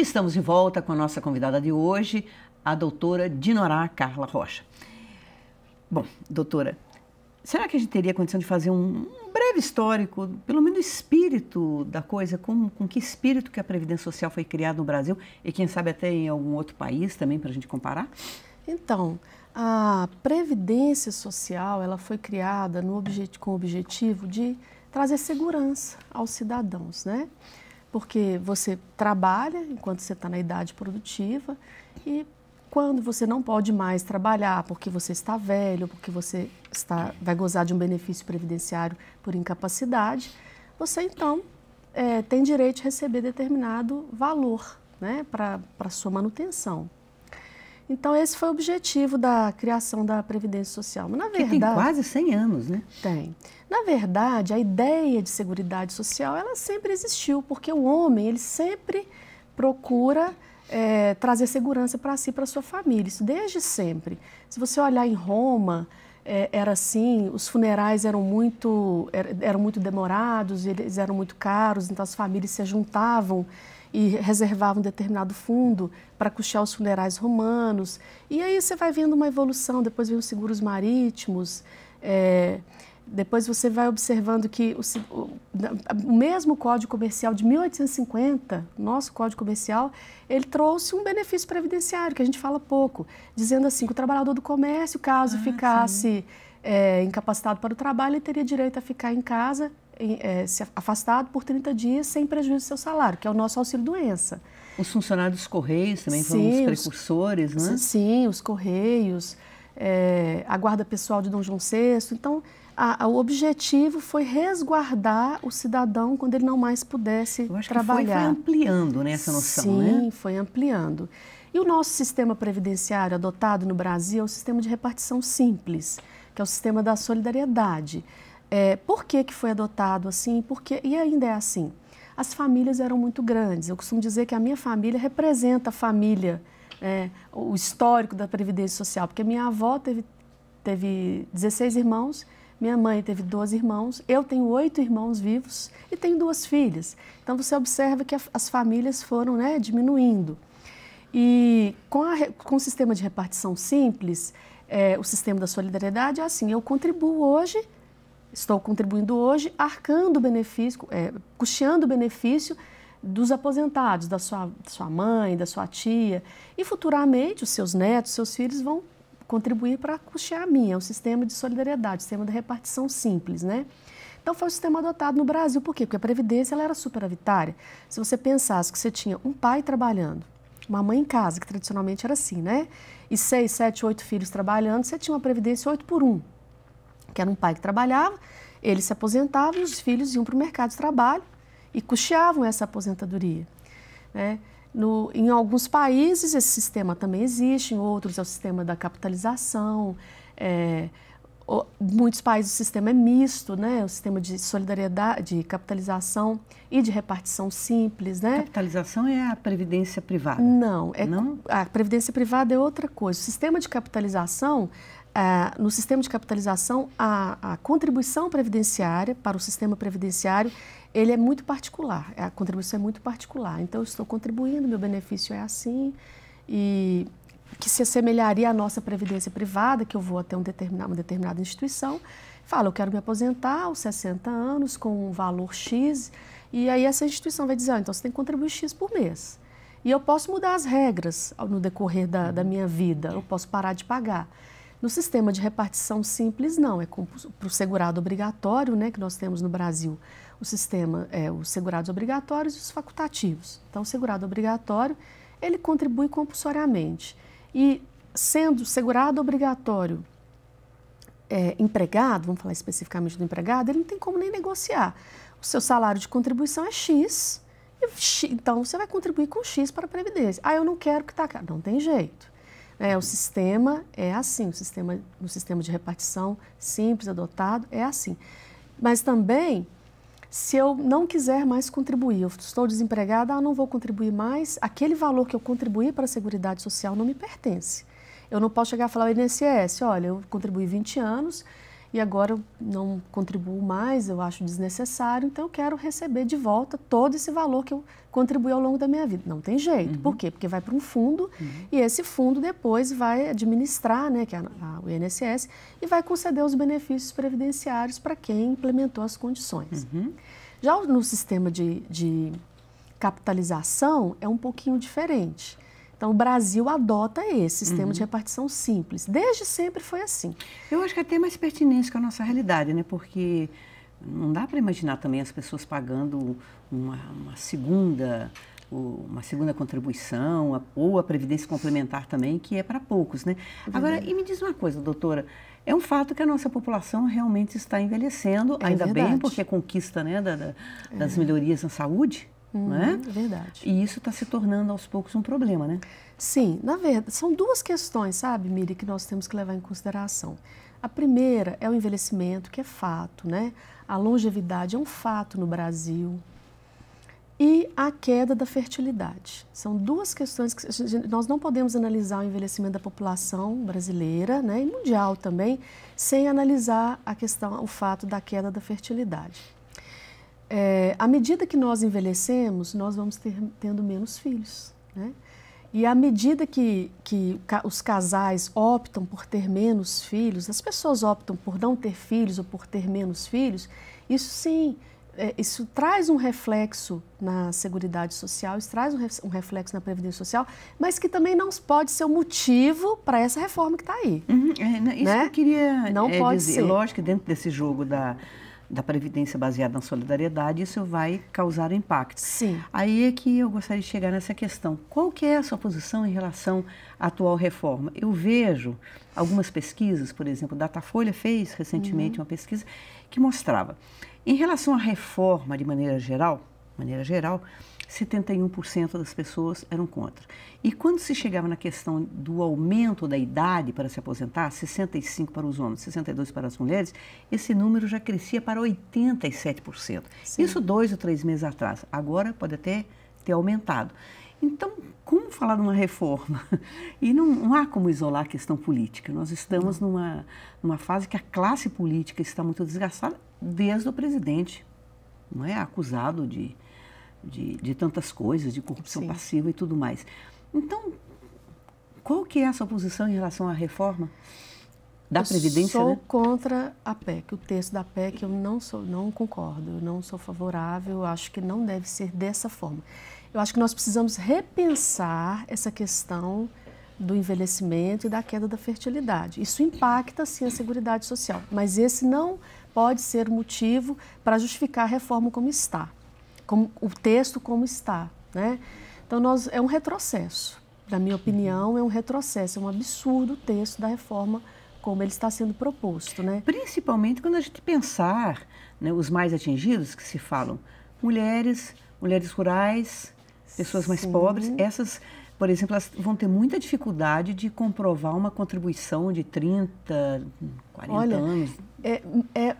Estamos de volta com a nossa convidada de hoje, a doutora Dinorá Carla Rocha. Bom, doutora, será que a gente teria condição de fazer um breve histórico, pelo menos o espírito da coisa, com que espírito que a Previdência Social foi criada no Brasil e quem sabe até em algum outro país também para a gente comparar? Então, a Previdência Social ela foi criada com o objetivo de trazer segurança aos cidadãos, né? Porque você trabalha enquanto você está na idade produtiva e quando você não pode mais trabalhar porque você está velho, porque você vai gozar de um benefício previdenciário por incapacidade, você então tem direito de receber determinado valor, né, para a sua manutenção. Então, esse foi o objetivo da criação da Previdência Social. Mas, na verdade, que tem quase 100 anos, né? Tem. Na verdade, a ideia de Seguridade Social, ela sempre existiu, porque o homem, ele sempre procura trazer segurança para si e para a sua família, isso desde sempre. Se você olhar em Roma, era assim, os funerais eram muito demorados, eles eram muito caros, então as famílias se juntavam e reservavam um determinado fundo para custear os funerais romanos. E aí você vai vendo uma evolução, depois vem os seguros marítimos, depois você vai observando que o mesmo Código Comercial de 1850, nosso Código Comercial, ele trouxe um benefício previdenciário, que a gente fala pouco, dizendo assim que o trabalhador do comércio, caso ficasse incapacitado para o trabalho, ele teria direito a ficar em casa, se afastado por 30 dias sem prejuízo do seu salário, que é o nosso auxílio-doença. Os funcionários dos Correios também foram os precursores, né? Sim, os Correios, a Guarda Pessoal de Dom João VI. Então, o objetivo foi resguardar o cidadão quando ele não mais pudesse trabalhar. Que foi ampliando, né, essa noção, né? Sim, foi ampliando. E o nosso sistema previdenciário adotado no Brasil é o sistema de repartição simples, que é o sistema da solidariedade. Por que foi adotado assim? E ainda é assim. As famílias eram muito grandes. Eu costumo dizer que a minha família representa a família, o histórico da Previdência Social, porque minha avó teve 16 irmãos, minha mãe teve 12 irmãos, eu tenho 8 irmãos vivos e tenho 2 filhas. Então você observa que as famílias foram, né, diminuindo. E com o sistema de repartição simples, o sistema da solidariedade é assim, eu contribuo hoje, estou contribuindo hoje, arcando o benefício, custeando o benefício dos aposentados, da sua mãe, da sua tia. E futuramente os seus netos, seus filhos vão contribuir para custear a minha. É um sistema de solidariedade, sistema de repartição simples, né? Então foi o sistema adotado no Brasil. Por quê? Porque a Previdência ela era superavitária. Se você pensasse que você tinha um pai trabalhando, uma mãe em casa, que tradicionalmente era assim, né? E 6, 7, 8 filhos trabalhando, você tinha uma Previdência 8 por 1. Que era um pai que trabalhava, ele se aposentava e os filhos iam para o mercado de trabalho e custeavam essa aposentadoria, né? Em alguns países esse sistema também existe, em outros é o sistema da capitalização, muitos países o sistema é misto, né? O sistema de solidariedade, de capitalização e de repartição simples, né? Capitalização é a previdência privada? Não, a previdência privada é outra coisa. O sistema de capitalização, no sistema de capitalização, a contribuição previdenciária para o sistema previdenciário, ele é muito particular, a contribuição é muito particular. Então, eu estou contribuindo, meu benefício é assim, e que se assemelharia à nossa previdência privada, que eu vou até uma determinada instituição, falo, eu quero me aposentar aos 60 anos com um valor X, e aí essa instituição vai dizer, então você tem que contribuir X por mês. E eu posso mudar as regras no decorrer da minha vida, eu posso parar de pagar. No sistema de repartição simples, não, para o segurado obrigatório, né, que nós temos no Brasil, o sistema os segurados obrigatórios e os facultativos. Então, o segurado obrigatório, ele contribui compulsoriamente. E sendo segurado obrigatório empregado, vamos falar especificamente do empregado, ele não tem como nem negociar. O seu salário de contribuição é X, então você vai contribuir com X para a Previdência. Eu não quero que está caro. Não tem jeito. O sistema é assim, no sistema de repartição simples adotado é assim. Mas também, se eu não quiser mais contribuir, eu estou desempregada, não vou contribuir mais, aquele valor que eu contribuí para a Seguridade Social não me pertence. Eu não posso chegar e falar ao INSS, olha, eu contribuí 20 anos e agora eu não contribuo mais, eu acho desnecessário, então eu quero receber de volta todo esse valor que eu contribuí ao longo da minha vida. Não tem jeito. Por quê? Porque vai para um fundo e esse fundo depois vai administrar, né, que é o INSS, e vai conceder os benefícios previdenciários para quem implementou as condições. Já no sistema de capitalização é um pouquinho diferente. Então, o Brasil adota esse sistema de repartição simples. Desde sempre foi assim. Eu acho que é até mais pertinente com a nossa realidade, né? Porque não dá para imaginar também as pessoas pagando uma segunda contribuição ou a previdência complementar também, que é para poucos, né? Agora, e me diz uma coisa, doutora, é um fato que a nossa população realmente está envelhecendo, ainda bem, porque é conquista, né, das melhorias na saúde, não é? É verdade. E isso está se tornando aos poucos um problema, né? Sim, na verdade, são duas questões, sabe, Miri, que nós temos que levar em consideração. A primeira é o envelhecimento, que é fato, né? A longevidade é um fato no Brasil. E a queda da fertilidade. São duas questões que nós não podemos analisar o envelhecimento da população brasileira, né, e mundial também, sem analisar o fato da queda da fertilidade. À medida que nós envelhecemos, nós vamos tendo menos filhos, né? E à medida que os casais optam por ter menos filhos, as pessoas optam por não ter filhos ou por ter menos filhos, isso sim, isso traz um reflexo na Seguridade Social, isso traz um reflexo na Previdência Social, mas que também não pode ser o motivo para essa reforma que está aí. Isso né? que eu queria não pode dizer. ser. Lógico que dentro desse jogo da Previdência baseada na solidariedade, isso vai causar impacto. Sim. Aí é que eu gostaria de chegar nessa questão. Qual que é a sua posição em relação à atual reforma? Eu vejo algumas pesquisas, por exemplo, a Datafolha fez recentemente uma pesquisa que mostrava, em relação à reforma de maneira geral, 71% das pessoas eram contra. E quando se chegava na questão do aumento da idade para se aposentar, 65 para os homens, 62 para as mulheres, esse número já crescia para 87%. Sim. Isso 2 ou 3 meses atrás. Agora pode até ter aumentado. Então, como falar de uma reforma? E não há como isolar a questão política. Nós estamos numa fase que a classe política está muito desgastada desde o presidente, não é? Acusado de tantas coisas, de corrupção passiva e tudo mais. Então, qual que é a sua posição em relação à reforma da Previdência? Eu sou contra a PEC. O texto da PEC eu não concordo, eu não sou favorável, eu acho que não deve ser dessa forma. Eu acho que nós precisamos repensar essa questão do envelhecimento e da queda da fertilidade. Isso impacta, sim, a Seguridade Social, mas esse não pode ser o motivo para justificar a reforma como está. O texto como está, né? Então, é um retrocesso. Na minha opinião, é um retrocesso, é um absurdo o texto da reforma como ele está sendo proposto, né? Principalmente quando a gente pensar, né, os mais atingidos, que se falam, mulheres rurais, pessoas mais pobres, essas, por exemplo, elas vão ter muita dificuldade de comprovar uma contribuição de 30, 40 anos.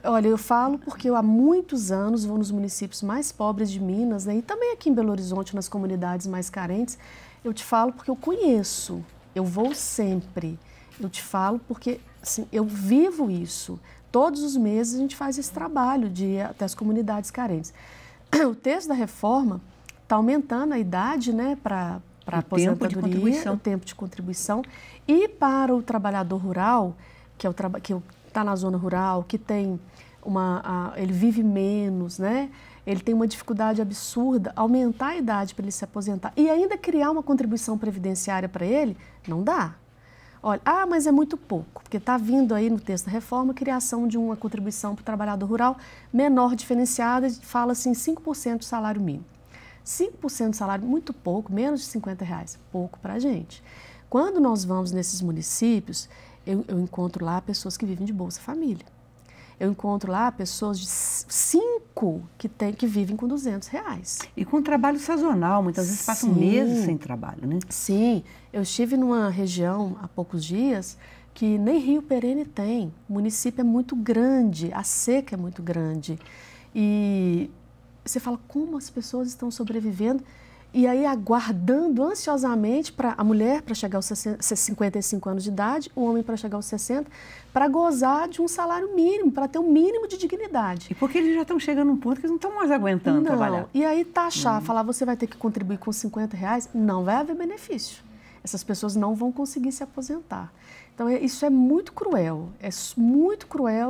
Olha, eu falo porque eu há muitos anos vou nos municípios mais pobres de Minas, né, e também aqui em Belo Horizonte, nas comunidades mais carentes. Eu te falo porque eu conheço, eu vou sempre. Eu te falo porque assim, eu vivo isso. Todos os meses a gente faz esse trabalho de ir até as comunidades carentes. O texto da reforma está aumentando a idade, né, para a aposentadoria, o tempo de contribuição, e para o trabalhador rural, que está na zona rural, que tem ele vive menos, né? Ele tem uma dificuldade absurda, aumentar a idade para ele se aposentar e ainda criar uma contribuição previdenciária para ele, não dá. Olha, mas é muito pouco, porque está vindo aí no texto da reforma a criação de uma contribuição para o trabalhador rural menor diferenciada, fala assim 5% do salário mínimo. 5% do salário, muito pouco, menos de R$50, pouco para a gente. Quando nós vamos nesses municípios, eu encontro lá pessoas que vivem de Bolsa Família. Eu encontro lá pessoas de 5 que vivem com R$200. E com trabalho sazonal, muitas vezes passam meses sem trabalho, né? Sim, eu estive numa região há poucos dias que nem Rio Perene tem. O município é muito grande, a seca é muito grande. E você fala como as pessoas estão sobrevivendo E aí aguardando ansiosamente para a mulher para chegar aos 55 anos de idade, o homem para chegar aos 60, para gozar de um salário mínimo, para ter um mínimo de dignidade. E porque eles já estão chegando num ponto que eles não estão mais aguentando trabalhar. E aí taxar, falar, você vai ter que contribuir com R$50, não vai haver benefício. Essas pessoas não vão conseguir se aposentar. Então, isso é muito cruel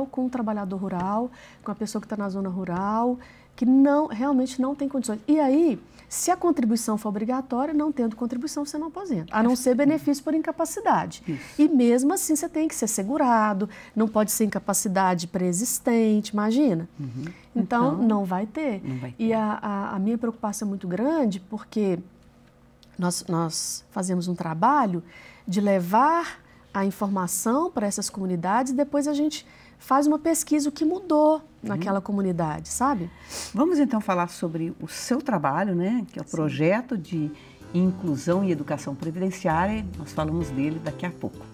com o trabalhador rural, com a pessoa que está na zona rural, que realmente não tem condições. E aí, se a contribuição for obrigatória, não tendo contribuição, você não aposenta, a não ser benefício por incapacidade. Isso. E mesmo assim, você tem que ser segurado, não pode ser incapacidade pré-existente, imagina. Então, não vai ter. E a minha preocupação é muito grande, porque nós fazemos um trabalho de levar a informação para essas comunidades e depois a gente faz uma pesquisa, o que mudou naquela comunidade, sabe? Vamos então falar sobre o seu trabalho, né? Que é o projeto de inclusão e educação previdenciária. Nós falamos dele daqui a pouco.